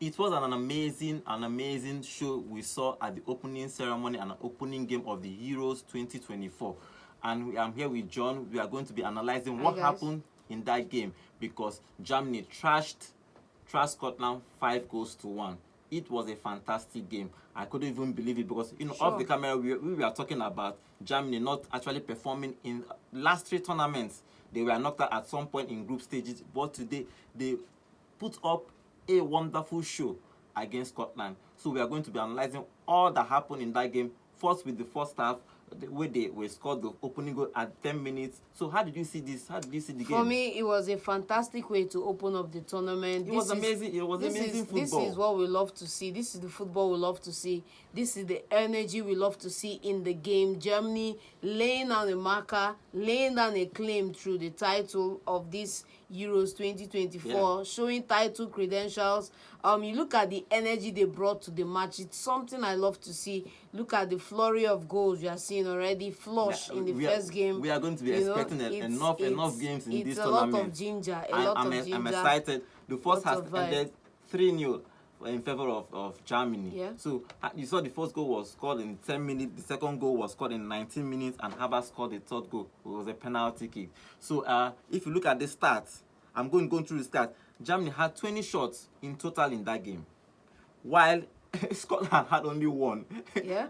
It was an amazing show we saw at the opening ceremony and opening game of the Euros 2024. And I'm here with John. We are going to be analyzing what happened in that game, because Germany trashed Scotland 5-1. It was a fantastic game. I couldn't even believe it, because off the camera we were talking about Germany not actually performing in last 3 tournaments. They were knocked out at some point in group stages, but today they put up a wonderful show against Scotland. So we are going to be analyzing all that happened in that game. First with the first half, where they were scored the opening goal at 10 minutes. So how did you see this? How did you see the game? For me, it was a fantastic way to open up the tournament. It was amazing. It was amazing football. This is what we love to see. This is the football we love to see. This is the energy we love to see in the game. Germany laying down a marker, laying down a claim through the title of this Euros 2024, showing title credentials. You look at the energy they brought to the match. It's something I love to see. Look at the flurry of goals we are seeing already. Flush in the first game. We are going to be expecting enough games in this tournament. It's a lot of ginger. I'm excited. The first half ended 3-0 in favor of Germany. Yeah. So you saw the first goal was scored in 10 minutes. The second goal was scored in 19 minutes, and Havertz scored the third goal. It was a penalty kick. So if you look at the stats, I'm going through the stats. Germany had 20 shots in total in that game, while Scotland had only 1. Yeah.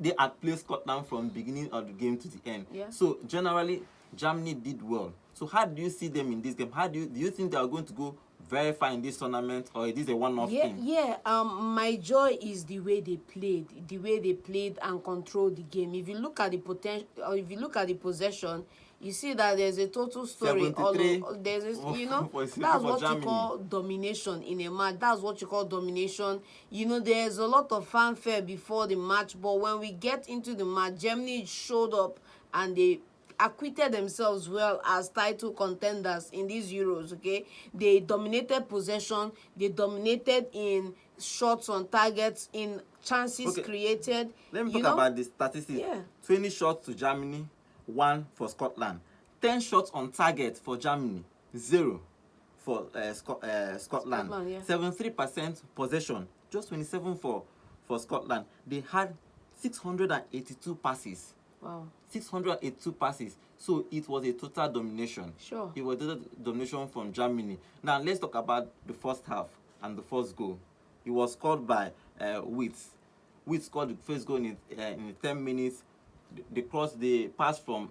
They had played Scotland from beginning of the game to the end. Yeah. So generally, Germany did well. So how do you see them in this game? Do you think they are going to go very far in this tournament, or is this a one-off thing? Yeah. My joy is the way they played and controlled the game. If you look at the potential, or if you look at the possession, you see that there's a total story. That's what you call domination in a match. That's what you call domination. There's a lot of fanfare before the match, but when we get into the match, Germany showed up and they acquitted themselves well as title contenders in these Euros. Okay, they dominated possession. They dominated in shots on targets, in chances created. Let me talk about the statistics. 20 shots to Germany, 1 for Scotland. 10 shots on target for Germany, 0 for Scotland. 73% possession, just 27 for Scotland. They had 682 passes. Wow. 682 passes. So it was a total domination. Sure. It was a total domination from Germany. Now let's talk about the first half and the first goal. It was scored by Wirtz. Wirtz scored the first goal in 10 minutes. The pass from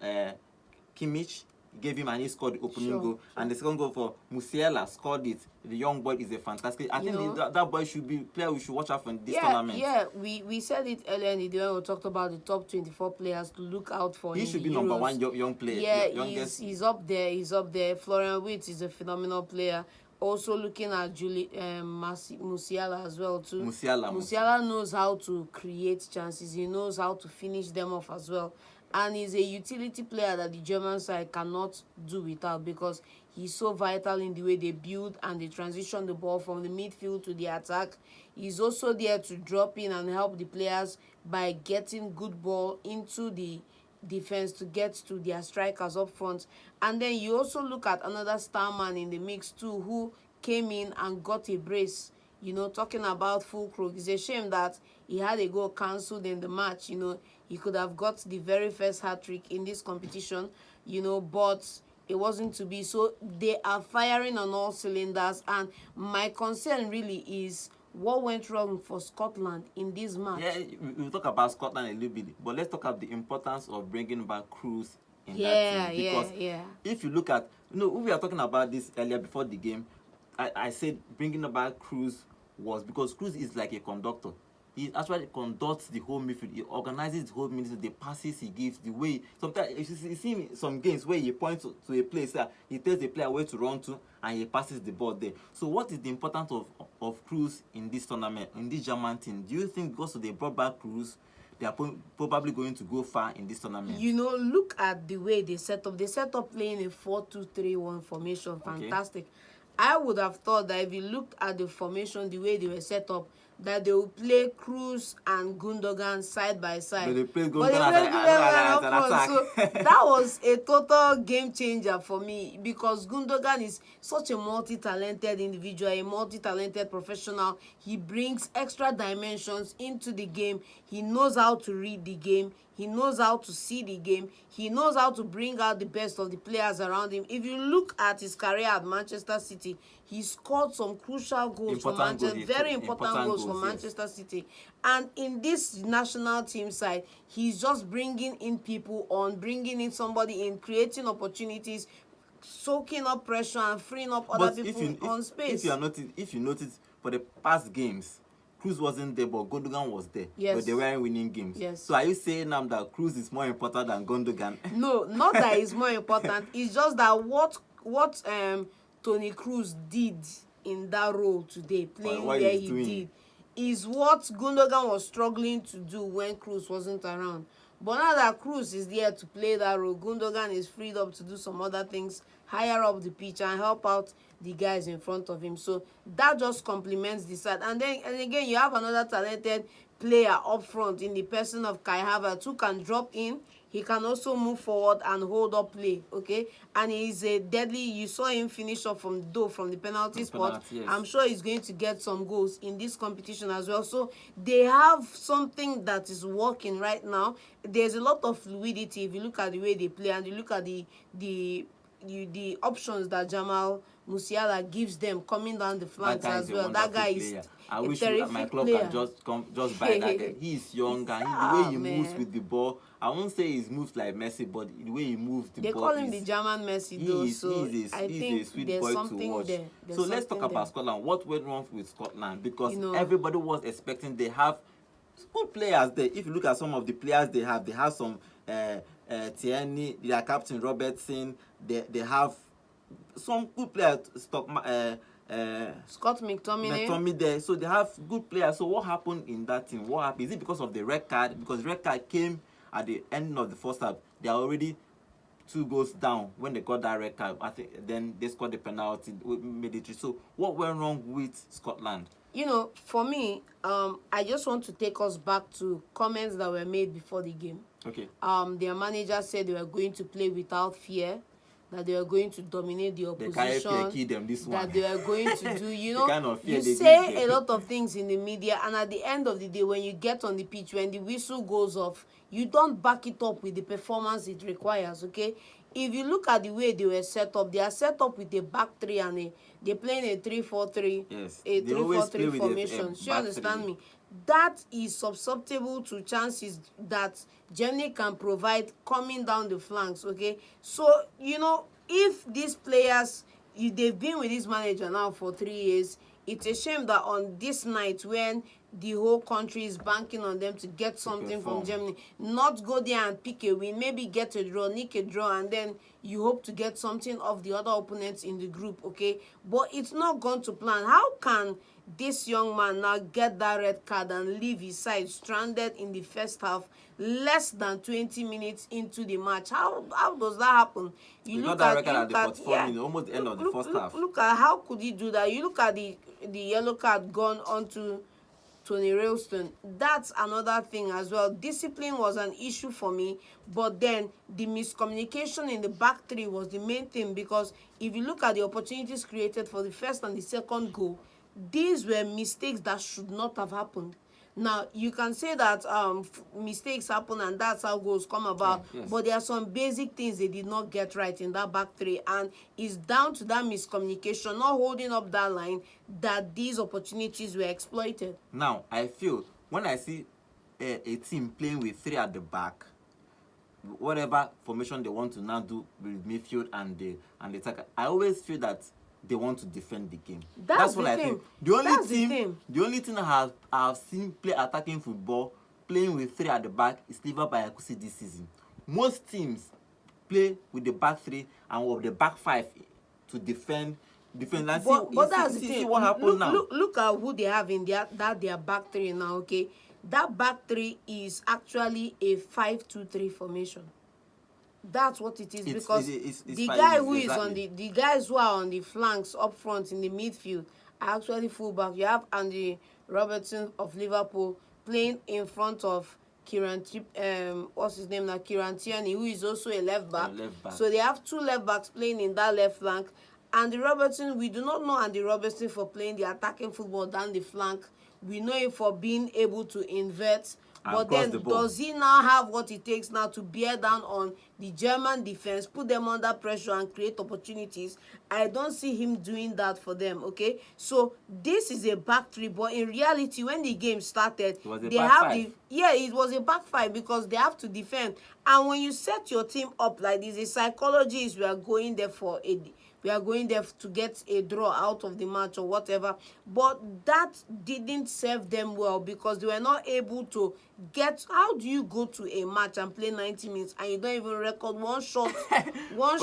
Kimmich gave him, and he scored the opening goal. And the second goal for Musiala scored it. The young boy is a fantastic. I think that boy should be player we should watch out for in this tournament. Yeah, we said it earlier in the day when we talked about the top 24 players to look out for. He should be number 1 young player. Yeah, he's up there. Florian Wirtz is a phenomenal player. Also looking at Musiala as well too. Musiala knows how to create chances. He knows how to finish them off as well. And he's a utility player that the German side cannot do without, because he's so vital in the way they build and they transition the ball from the midfield to the attack. He's also there to drop in and help the players by getting good ball into the defense to get to their strikers up front. And then you also look at another star man in the mix too, who came in and got a brace. Talking about Fullkrug, it's a shame that he had a goal cancelled in the match. He could have got the very first hat-trick in this competition, but it wasn't to be. So they are firing on all cylinders, and my concern really is what went wrong for Scotland in this match. Yeah, we'll talk about Scotland a little bit, but let's talk about the importance of bringing back Kroos in that team. Because if you look at, we were talking about this earlier before the game. I said bringing back Kroos was because Kroos is like a conductor. He actually conducts the whole midfield. He organizes the whole midfield, the passes he gives, the way. Sometimes you see some games where he points to a place, he tells the player where to run to, and he passes the ball there. So what is the importance of Kroos in this tournament, in this German team? Do you think because they brought back Kroos, they are probably going to go far in this tournament? Look at the way they set up. They set up playing a 4-2-3-1 formation. Fantastic. I would have thought that if you looked at the formation, the way they were set up, that they will play Kroos and Gundogan side by side. But they played But they played Gundogan up front. So that was a total game changer for me, because Gundogan is such a multi-talented individual, a multi-talented professional. He brings extra dimensions into the game. He knows how to read the game. He knows how to see the game. He knows how to bring out the best of the players around him. If you look at his career at Manchester City, he scored some crucial goals for Manchester, very important goals for Manchester City. And in this national team side, he's just bringing in people on, bringing in somebody in, creating opportunities, soaking up pressure and freeing up other people on space. If you notice, for the past games, Kroos wasn't there, but Gundogan was there. Yes. But they weren't winning games. Yes. So are you saying now that Kroos is more important than Gundogan? No, not that he's more important. It's just that what Toni Kroos did in that role today, playing where he did, is what Gundogan was struggling to do when Kroos wasn't around. But now that Kroos is there to play that role, Gundogan is freed up to do some other things higher up the pitch and help out the guys in front of him. So that just complements the side. And again, you have another talented player up front in the person of Kai Havertz, who can drop in. He can also move forward and hold up play, okay? And he's a deadly. You saw him finish up from the penalty spot. Yes. I'm sure he's going to get some goals in this competition as well. So they have something that is working right now. There's a lot of fluidity if you look at the way they play and you look at the options that Jamal Musiala gives them coming down the flanks as well. That guy is I wish my club can just buy that guy. He's young and the way he moves with the ball. I won't say he moves like Messi, but the way he moves the ball. They call him the German Messi, though. So I think a sweet there's boy something to watch. there. So let's talk about Scotland. What went wrong with Scotland? Because everybody was expecting they have good players there. If you look at some of the players they have some Tierney, their captain Robertson. They have some good players. Scott McTominay there. So they have good players. So what happened in that team? What happened? Is it because of the red card? Because the red card came at the end of the first half. They are already 2 goals down when they got that red card. I think then they scored the penalty, made it 3. So what went wrong with Scotland? For me, I just want to take us back to comments that were made before the game. Okay. Their manager said they were going to play without fear, that they were going to dominate the opposition, that they were going to do, you say a lot of things in the media, and at the end of the day, when you get on the pitch, when the whistle goes off, you don't back it up with the performance it requires, okay? If you look at the way they were set up, they are set up with a back three and they're playing a 3-4-3, a 3-4-3 formation. You understand me? That is susceptible to chances that Germany can provide coming down the flanks, okay? So, if these players, they've been with this manager now for 3 years, it's a shame that on this night when the whole country is banking on them to get something from Germany, not go there and pick a win, maybe get a draw, nick a draw, and then you hope to get something of the other opponents in the group, okay? But it's not gone to plan. How can this young man now get that red card and leave his side stranded in the first half, less than 20 minutes into the match? How does that happen? You look at almost the end of the first half. Look at how could he do that? You look at the yellow card gone onto Tony Railstone. That's another thing as well. Discipline was an issue for me, but then the miscommunication in the back three was the main thing, because if you look at the opportunities created for the first and the second goal, these were mistakes that should not have happened. Now, you can say that mistakes happen and that's how goals come about, but there are some basic things they did not get right in that back three, and it's down to that miscommunication, not holding up that line, that these opportunities were exploited. Now, I feel when I see a team playing with 3 at the back, whatever formation they want to now do with midfield and the attacker, I always feel that they want to defend the game. That's what I think. The only team I have seen play attacking football playing with 3 at the back is Liverpool Ajax this season. Most teams play with the back 3 and with the back 5 to defend. And but that's the thing. See what happened now. Look at who they have in their back 3 now. Okay, that back 3 is actually a 5-2-3 formation. That's what it is, It's- because it's the fine, guy who is exactly. on the guys who are on the flanks up front in the midfield are actually fullback. You have Andy Robertson of Liverpool playing in front of what's his name now, Kieran Tierney, who is also a left back. So they have two left backs playing in that left flank. Andy Robertson, we do not know Andy Robertson for playing the attacking football down the flank. We know him for being able to invert. But then, does he now have what it takes now to bear down on the German defense, put them under pressure and create opportunities? I don't see him doing that for them, okay? So, this is a back three, but in reality, when the game started, it was a back five, because they have to defend. And when you set your team up like this, the psychology is we are going there to get a draw out of the match or whatever. But that didn't serve them well, because they were not able to get... How do you go to a match and play 90 minutes and you don't even record one shot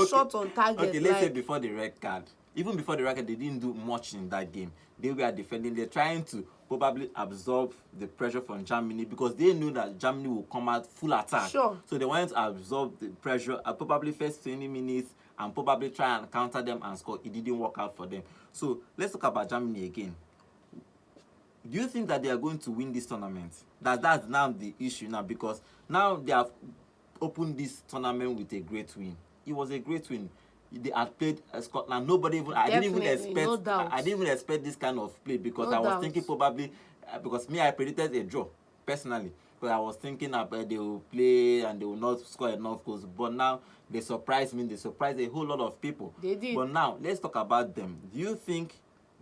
shot on target? Okay, let's say before the red card. Even before the red card, they didn't do much in that game. They were defending. They're trying to probably absorb the pressure from Germany, because they knew that Germany will come out full attack. Sure. So they wanted to absorb the pressure at probably first 20 minutes and probably try and counter them and score. It didn't work out for them. So let's talk about Germany again. Do you think that they are going to win this tournament? That's now the issue now, because now they have opened this tournament with a great win. It was a great win. They had played Scotland. Nobody even... I didn't even expect this kind of play, because I was thinking probably... because me, I predicted a draw, personally. Because I was thinking they will play and they will not score enough goals. But now, they surprised me. They surprised a whole lot of people. They did. But now, let's talk about them. Do you think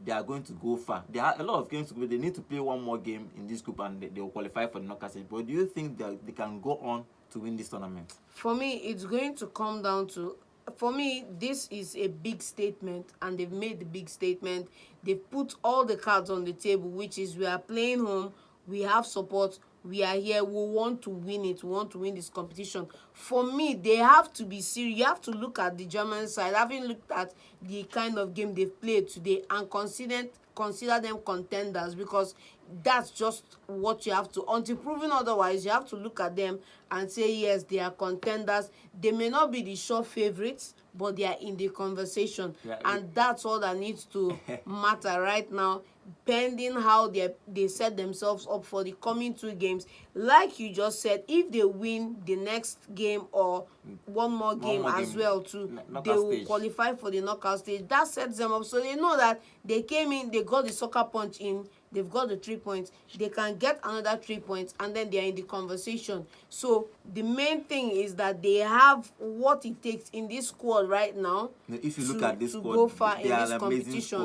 they are going to go far? They have a lot of games to play. They need to play one more game in this group and they will qualify for the knockout stage. But do you think they can go on to win this tournament? For me, it's going to come down to... For me, this is a big statement, and they've made the big statement. They've put all the cards on the table, which is we are playing home, we have support, we are here, we want to win it, we want to win this competition. For me, they have to be serious. You have to look at the German side, having looked at the kind of game they've played today, and consider them contenders, because that's just what you have to. Until proven otherwise, you have to look at them and say, yes, they are contenders. They may not be the sure favorites, but they are in the conversation. Yeah, and that's all that needs to matter right now, pending how they set themselves up for the coming two games. Like you just said, if they win the next game or one more game well too, they will qualify for the knockout stage. That sets them up, so they know that they came in, they got the soccer punch in, they've got the 3 points, they can get another 3 points, and then they are in the conversation. So the main thing is that they have what it takes in this squad right now. If you look at this squad, go far in this competition.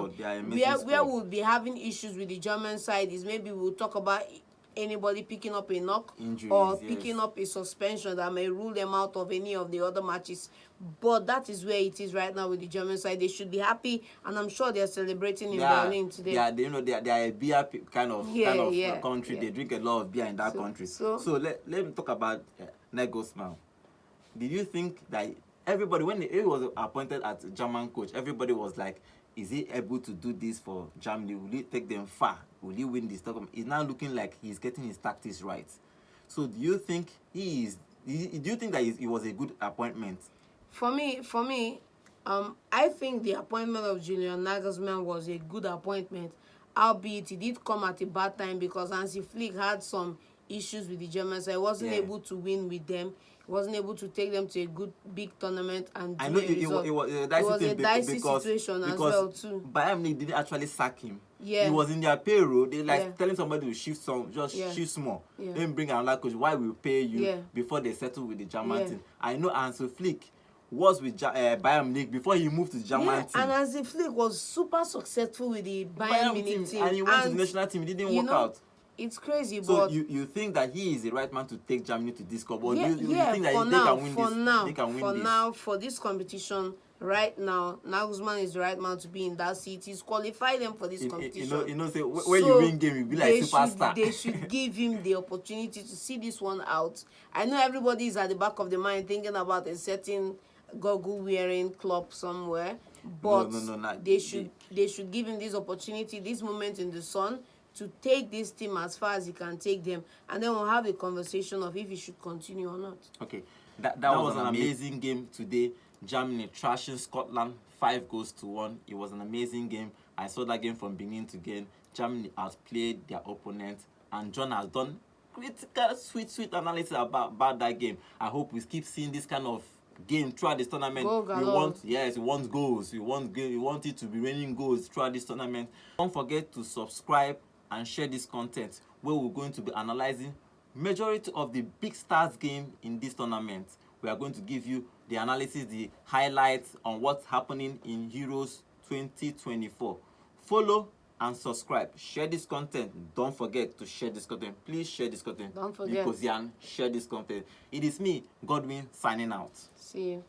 Where we'll be having issues with the German side is maybe we'll talk about anybody picking up a knock, injuries, or picking up a suspension that may rule them out of any of the other matches. But that is where it is right now with the German side. They should be happy, and I'm sure they're celebrating in Berlin today. Yeah, they are a beer kind of country. They drink a lot of beer in that country. So let me talk about Niclas now. Did you think that everybody, when he was appointed as German coach, everybody was like, is he able to do this for Germany? Will he take them far? Will he win this? He's now looking like he's getting his tactics right. So do you think do you think that it was a good appointment? For me, I think the appointment of Julian Nagelsmann was a good appointment, albeit it did come at a bad time, because Hansi Flick had some issues with the Germans. I wasn't able to win with them. Wasn't able to take them to a good big tournament, and I know it was a dicey situation as well too. Bayern Munich didn't actually sack him. Yeah, he was in their payroll. They telling somebody to shift shift small. Yeah. Then bring another coach. Why we pay you before they settle with the German team? I know Hansi Flick was with Bayern Munich before he moved to the German team. And Hansi Flick was super successful with the Bayern Munich team, and he went to the national team. It didn't work out. It's crazy, so but... So you think that he is the right man to take Germany to this cup? Or you think that they can win this? For this competition, right now, Nagelsmann is the right man to be in that seat. He's qualified them for this competition. Say, when you win game, you'll be like superstar. They should give him the opportunity to see this one out. I know everybody is at the back of the mind thinking about a certain goggle-wearing club somewhere, but they should give him this opportunity, this moment in the sun, to take this team as far as he can take them, and then we'll have a conversation of if he should continue or not. Okay, That was an amazing game today. Germany trashing Scotland 5-1. It was an amazing game. I saw that game from beginning to end. Germany outplayed their opponent, and John has done critical, sweet analysis about that game. I hope we keep seeing this kind of game throughout this tournament. We want goals. We want it to be raining goals throughout this tournament. Don't forget to subscribe and share this content, where we're going to be analyzing majority of the big stars game in this tournament. We are going to give you the analysis, the highlights on what's happening in Euros 2024. Follow and subscribe. Share this content. Don't forget to share this content. Please share this content. Don't forget. Share this content. It is me, Godwin, signing out. See you.